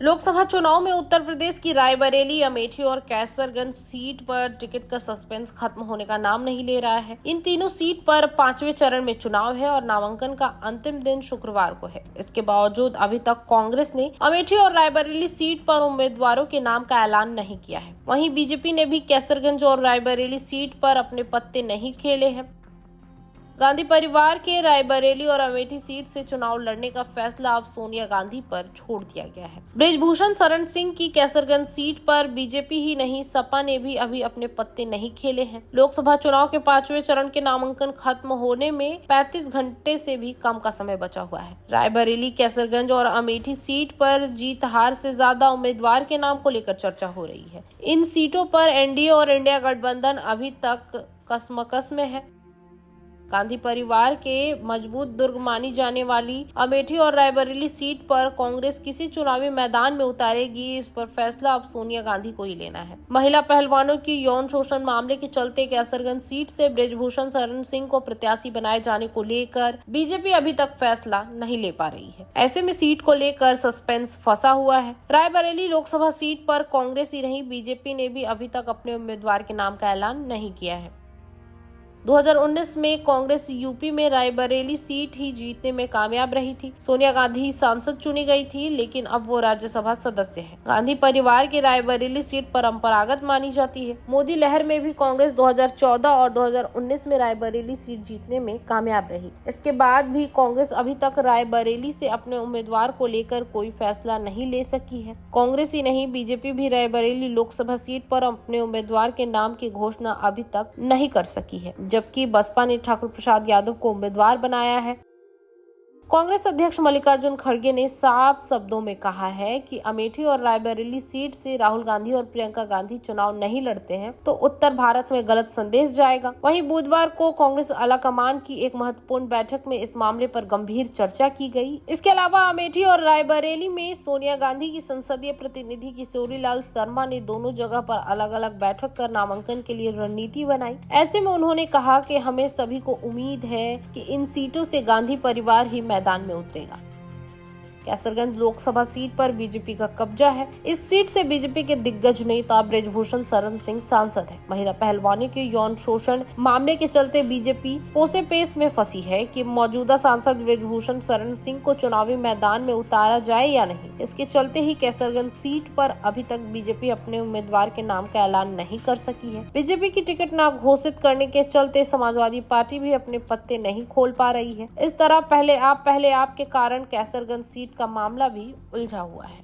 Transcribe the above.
लोकसभा चुनाव में उत्तर प्रदेश की रायबरेली, अमेठी और कैसरगंज सीट पर टिकट का सस्पेंस खत्म होने का नाम नहीं ले रहा है। इन तीनों सीट पर 5वें चरण में चुनाव है और नामांकन का अंतिम दिन शुक्रवार को है। इसके बावजूद अभी तक कांग्रेस ने अमेठी और रायबरेली सीट पर उम्मीदवारों के नाम का ऐलान नहीं किया है। वहीं बीजेपी ने भी कैसरगंज और रायबरेली सीट पर अपने पत्ते नहीं खेले हैं। गांधी परिवार के रायबरेली और अमेठी सीट से चुनाव लड़ने का फैसला अब सोनिया गांधी पर छोड़ दिया गया है। बृजभूषण शरण सिंह की कैसरगंज सीट पर बीजेपी ही नहीं, सपा ने भी अभी अपने पत्ते नहीं खेले हैं। लोकसभा चुनाव के 5वें चरण के नामांकन खत्म होने में 35 घंटे से भी कम का समय बचा हुआ है। रायबरेली, कैसरगंज और अमेठी सीट पर जीत हार से ज्यादा उम्मीदवार के नाम को लेकर चर्चा हो रही है। इन सीटों पर एनडीए और इंडिया गठबंधन अभी तक कशमकश में है। गांधी परिवार के मजबूत दुर्ग मानी जाने वाली अमेठी और रायबरेली सीट पर कांग्रेस किसी चुनावी मैदान में उतारेगी, इस पर फैसला अब सोनिया गांधी को ही लेना है। महिला पहलवानों की यौन शोषण मामले के चलते कैसरगंज सीट से बृजभूषण शरण सिंह को प्रत्याशी बनाए जाने को लेकर बीजेपी अभी तक फैसला नहीं ले पा रही है। ऐसे में सीट को लेकर सस्पेंस फंसा हुआ है। रायबरेली लोकसभा सीट पर कांग्रेस ही नहीं, बीजेपी ने भी अभी तक अपने उम्मीदवार के नाम का ऐलान नहीं किया है। 2019 में कांग्रेस यूपी में रायबरेली सीट ही जीतने में कामयाब रही थी। सोनिया गांधी सांसद चुनी गई थी, लेकिन अब वो राज्यसभा सदस्य है। गांधी परिवार की रायबरेली सीट परंपरागत मानी जाती है। मोदी लहर में भी कांग्रेस 2014 और 2019 में रायबरेली सीट जीतने में कामयाब रही। इसके बाद भी कांग्रेस अभी तक रायबरेली से अपने उम्मीदवार को लेकर कोई फैसला नहीं ले सकी है। कांग्रेस ही नहीं, बीजेपी भी रायबरेली लोकसभा सीट पर अपने उम्मीदवार के नाम की घोषणा अभी तक नहीं कर सकी है, जबकि बसपा ने ठाकुर प्रसाद यादव को उम्मीदवार बनाया है। कांग्रेस अध्यक्ष मल्लिकार्जुन खड़गे ने साफ शब्दों में कहा है कि अमेठी और रायबरेली सीट से राहुल गांधी और प्रियंका गांधी चुनाव नहीं लड़ते हैं तो उत्तर भारत में गलत संदेश जाएगा। वहीं बुधवार को कांग्रेस आलाकमान की एक महत्वपूर्ण बैठक में इस मामले पर गंभीर चर्चा की गई। इसके अलावा अमेठी और रायबरेली में सोनिया गांधी की संसदीय प्रतिनिधि किशोरीलाल शर्मा ने दोनों जगह पर अलग अलग बैठक कर नामांकन के लिए रणनीति बनाई। ऐसे में उन्होंने कहा कि हमें सभी को उम्मीद है कि इन सीटों से गांधी परिवार ही मैदान में उतरेगा। कैसरगंज लोकसभा सीट पर बीजेपी का कब्जा है। इस सीट से बीजेपी के दिग्गज नेता बृजभूषण शरण सिंह सांसद है। महिला पहलवानों के यौन शोषण मामले के चलते बीजेपी पोसेपेस में फंसी है कि मौजूदा सांसद बृजभूषण शरण सिंह को चुनावी मैदान में उतारा जाए या नहीं। इसके चलते ही कैसरगंज सीट पर अभी तक बीजेपी अपने उम्मीदवार के नाम का ऐलान नहीं कर सकी है। बीजेपी की टिकट न घोषित करने के चलते समाजवादी पार्टी भी अपने पत्ते नहीं खोल पा रही है। इस तरह पहले आप के कारण कैसरगंज सीट का मामला भी उलझा हुआ है।